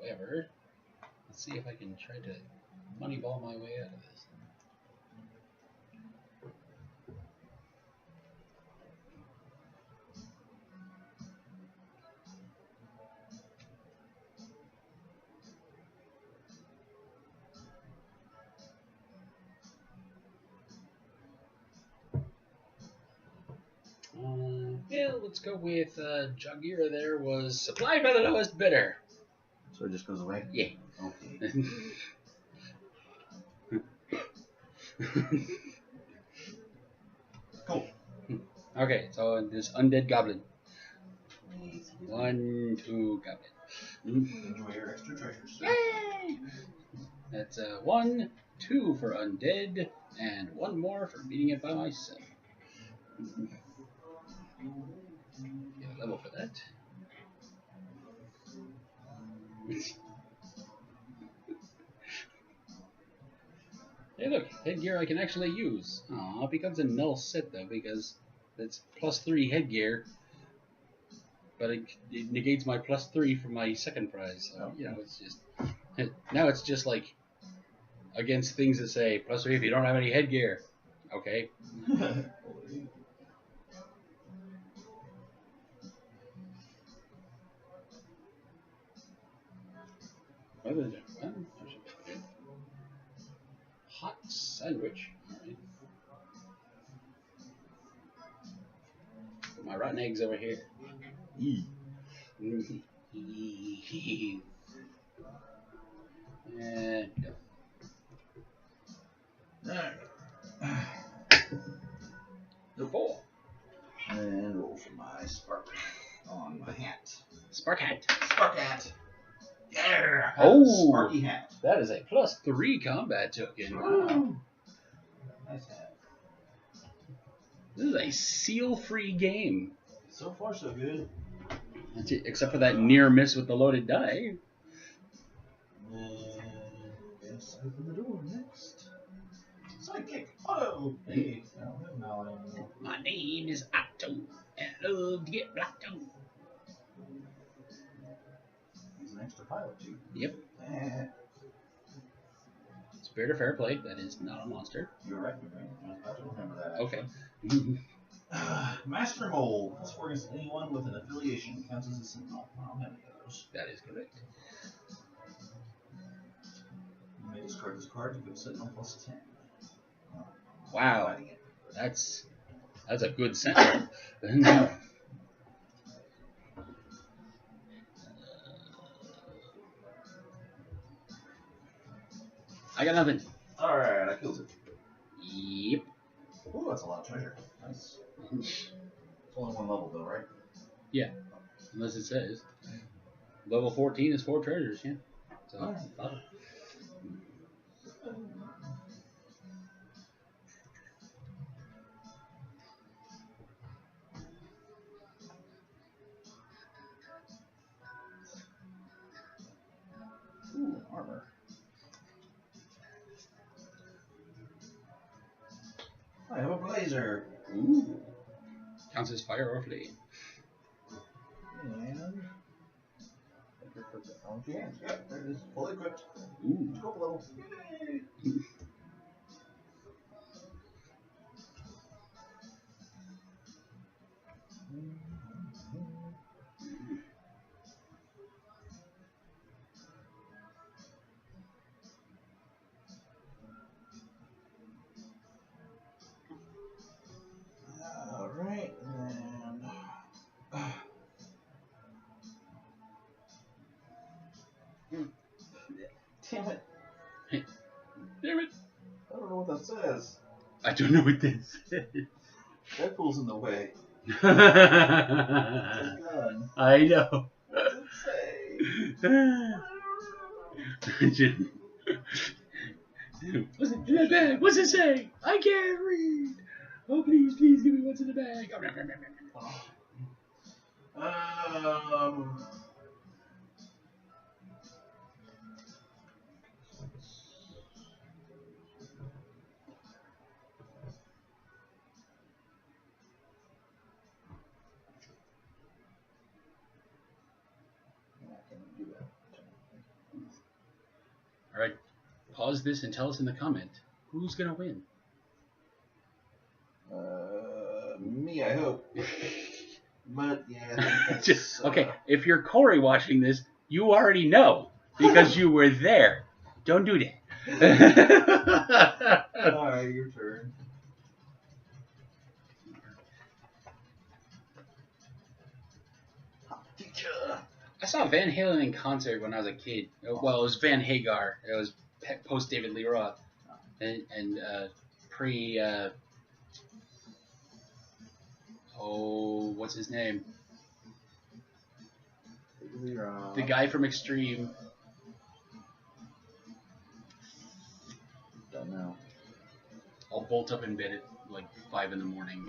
Speaker 2: However, let's see if I can try to moneyball my way out of this. Well, let's go with Jagira there was supplied by the lowest bidder.
Speaker 3: So it just goes away?
Speaker 2: Yeah.
Speaker 3: Okay. Cool.
Speaker 2: Okay, so this undead goblin. 1, 2 goblin.
Speaker 3: Enjoy your extra treasures.
Speaker 2: Yay! That's 1, 2 for undead, and 1 more for beating it by myself. Get a level for that. Hey look, headgear I can actually use. Aw, it becomes a null set though because it's +3 headgear, but it negates my +3 from my second prize. So you know, it's just now it's just like against things that say +3 if you don't have any headgear. Okay. Hot sandwich. Alright. Put my rotten eggs over here. And go.
Speaker 3: Nope.
Speaker 2: 4.
Speaker 3: And roll for my spark on my hat.
Speaker 2: Spark hat.
Speaker 3: Spark hat. Yeah.
Speaker 2: Oh.
Speaker 3: Sparky hat.
Speaker 2: That is a +3 combat token. Wow.
Speaker 3: Nice hat.
Speaker 2: This is a seal-free game.
Speaker 3: So far, so good.
Speaker 2: That's it, except for that near miss with the loaded die.
Speaker 3: Guess open the door next. Sidekick. Otto. Hey, I don't have an ally anymore.
Speaker 2: My name is Otto, and I love to get blacked out.
Speaker 3: He's an extra pilot, too.
Speaker 2: Yep. Spirit of Fair Play, that is not a monster.
Speaker 3: You're right, you're right. I was about to remember that.
Speaker 2: Okay.
Speaker 3: Master Mold. This works against anyone with an affiliation. Counts as a sentinel. I don't have any of those.
Speaker 2: That is correct.
Speaker 3: You may discard this card to give sentinel +10.
Speaker 2: Wow.
Speaker 3: Fighting it.
Speaker 2: That's a good sentinel. I got nothing.
Speaker 3: Alright, I killed it.
Speaker 2: Yep.
Speaker 3: Ooh, that's a lot of treasure. Nice. It's only one level though, right?
Speaker 2: Yeah. Unless it says. Level 14 is 4 treasures, yeah. So,
Speaker 3: Alright. Ooh, armor. I have a blazer.
Speaker 2: ooh. Counts as fire or flame.
Speaker 3: And yep, there it is. Fully equipped.
Speaker 2: Ooh.
Speaker 3: Scope level. Yay. Alright, and damn it.
Speaker 2: Damn it.
Speaker 3: I don't know what that says.
Speaker 2: I don't know what this is.
Speaker 3: Deadpool's in the way. It's a gun.
Speaker 2: I know.
Speaker 3: What does it say?
Speaker 2: What's in the bag? What's it say? I can't read. Oh, please, please give me what's in the bag. All right, pause this and tell us in the comment who's gonna win.
Speaker 3: Me, I hope. But yeah, I think that's,
Speaker 2: Just, okay, if you're Corey watching this, you already know because you were there. Don't do that.
Speaker 3: Alright, your turn.
Speaker 2: I saw Van Halen in concert when I was a kid. Well, it was Van Hagar. It was post David Lee Roth and pre. What's his name? The guy from Extreme.
Speaker 3: Don't know.
Speaker 2: I'll bolt up in bed at like 5 in the morning.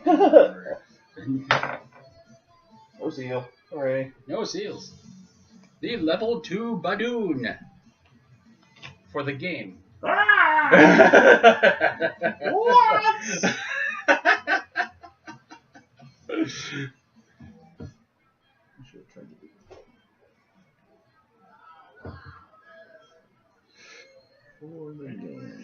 Speaker 3: No seal. Hooray.
Speaker 2: No seals. The level 2 Badoon for the game.
Speaker 3: Ah! What? I should have tried to do for the game.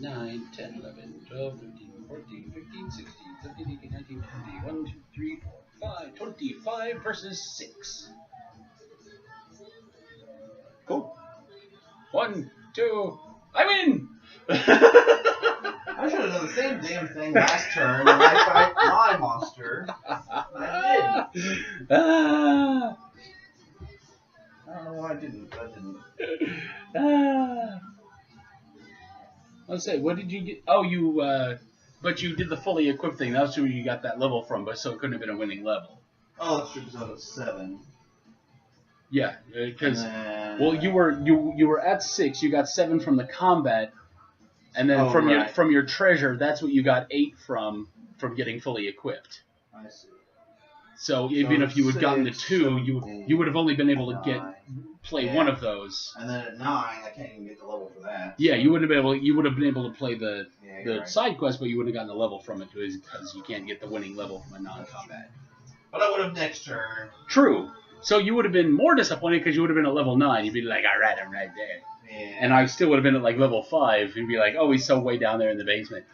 Speaker 2: 9, 10, 11, 12, 13, 14, 15, 16, 17, 18, 19, 20. 1, 2, 3, 4, 5. 25 versus 6.
Speaker 3: Cool.
Speaker 2: 1, 2, I win!
Speaker 1: I should have done the same damn thing last turn when I fight my monster. I did.
Speaker 2: Ah!
Speaker 1: I don't know why I didn't.
Speaker 2: Ah! Let's say, what did you get? Oh, but you did the fully equipped thing. That's where you got that level from, but so it couldn't have been a winning level.
Speaker 1: Oh, that's true, because I was at 7.
Speaker 2: Yeah, because well, you were at 6. You got 7 from the combat, and then from your treasure, that's what you got 8 from getting fully equipped.
Speaker 1: I see.
Speaker 2: So even if you had gotten the 2, you would have only been able to play one of those.
Speaker 1: And then at 9, I can't even get the level for that.
Speaker 2: Yeah, you would have been able to play the
Speaker 1: right.
Speaker 2: side quest, but you wouldn't have gotten the level from it because you can't get the winning level from a non-combat.
Speaker 1: But I would have next turn.
Speaker 2: True. So you would have been more disappointed because you would have been at level 9. You'd be like, all right, I'm right there.
Speaker 1: Yeah.
Speaker 2: And I still would have been at like level 5. You'd be like, oh, he's so way down there in the basement.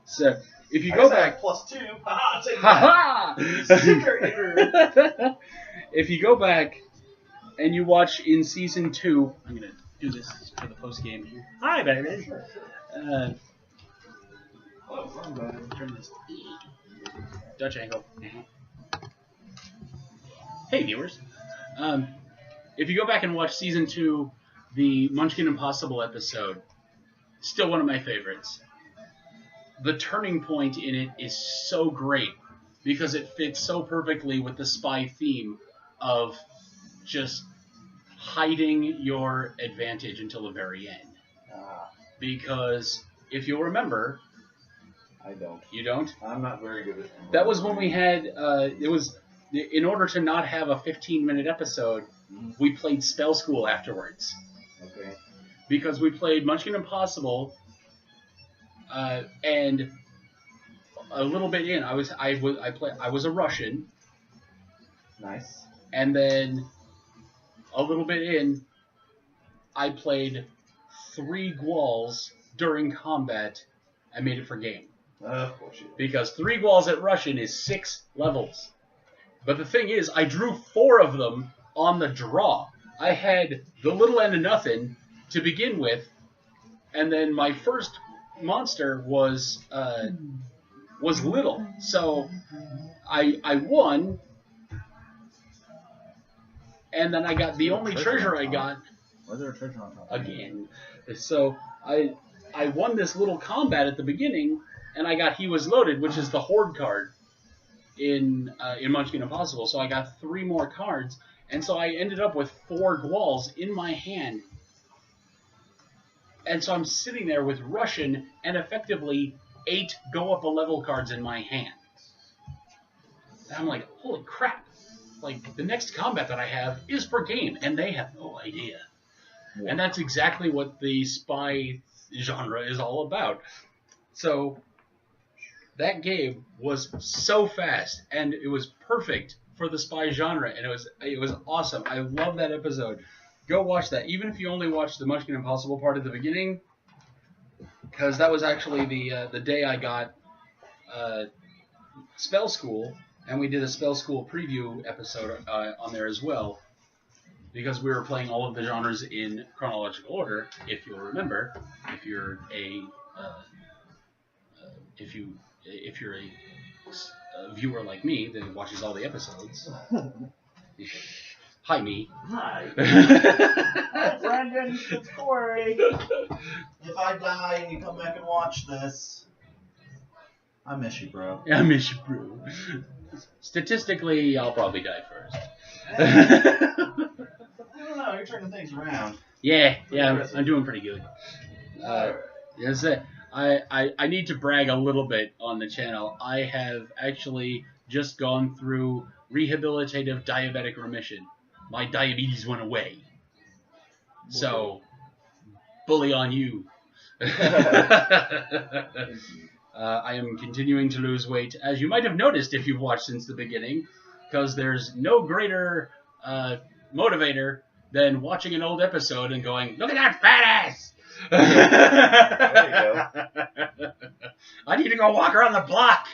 Speaker 2: So if you go back,
Speaker 1: +2. Haha! Take
Speaker 2: ha
Speaker 1: that. Super error.
Speaker 2: If you go back and you watch in season 2, I'm gonna do this for the post game here. Hi, baby.
Speaker 1: Sure.
Speaker 2: Turn this Dutch angle. Hey, viewers. If you go back and watch season 2, the Munchkin Impossible episode, still one of my favorites. The turning point in it is so great because it fits so perfectly with the spy theme of just hiding your advantage until the very end. Because if you'll remember,
Speaker 3: I don't.
Speaker 2: You don't?
Speaker 3: I'm not very good at
Speaker 2: That was when we had, it was, in order to not have a 15-minute episode, we played Spell School afterwards.
Speaker 3: Okay.
Speaker 2: Because we played Munchkin Impossible, and a little bit in, I was a Russian.
Speaker 3: Nice.
Speaker 2: And then a little bit in, I played 3 Gwals during combat and made it for game.
Speaker 3: Of course you did.
Speaker 2: Because 3 Gwals at Russian is 6 levels. But the thing is, I drew 4 of them on the draw. I had the little end of nothing to begin with, and then my first monster was little. So I won, and then I got the only treasure I got.
Speaker 3: Was there a treasure on top?
Speaker 2: Again. So I won this little combat at the beginning, and I got He Was Loaded, which is the Horde card. in Munchkin Impossible, so I got 3 more cards, and so I ended up with 4 Gwals in my hand. And so I'm sitting there with Russian and effectively 8 go-up-a-level cards in my hand. And I'm like, holy crap. Like, the next combat that I have is per game, and they have no idea. Yeah. And that's exactly what the spy genre is all about. So that game was so fast, and it was perfect for the spy genre, and it was awesome. I love that episode. Go watch that, even if you only watch the Munchkin Impossible part at the beginning, because that was actually the day I got Spell School, and we did a Spell School preview episode on there as well, because we were playing all of the genres in chronological order. If you'll remember, if you're a viewer like me that watches all the episodes. Hi, me.
Speaker 1: Hi. Hi, Brandon. It's Corey. If I die and you come back and watch this, I miss you, bro.
Speaker 2: I miss you, bro. Statistically, I'll probably die first.
Speaker 1: I don't know. You're turning things around.
Speaker 2: Yeah, I'm doing pretty good. Yes, I need to brag a little bit on the channel. I have actually just gone through rehabilitative diabetic remission. My diabetes went away. So, bully on you. I am continuing to lose weight, as you might have noticed if you've watched since the beginning, because there's no greater motivator than watching an old episode and going, look at that fat ass! There you go. I need to go walk around the block!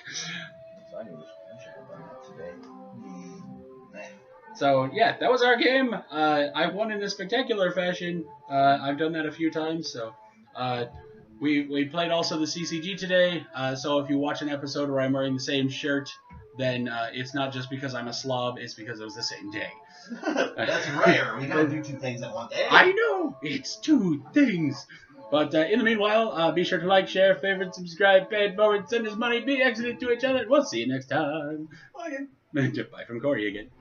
Speaker 2: So, yeah, that was our game. I won in a spectacular fashion. I've done that a few times, so... We played also the CCG today, so if you watch an episode where I'm wearing the same shirt, then it's not just because I'm a slob, it's because it was the same day.
Speaker 1: That's rare. We gotta do 2 things at one day.
Speaker 2: I know! It's 2 things! But in the meanwhile, be sure to like, share, favorite, subscribe, pay it forward, send us money, be excellent to each other. We'll see you next time.
Speaker 1: Bye again.
Speaker 2: Bye from Corey again.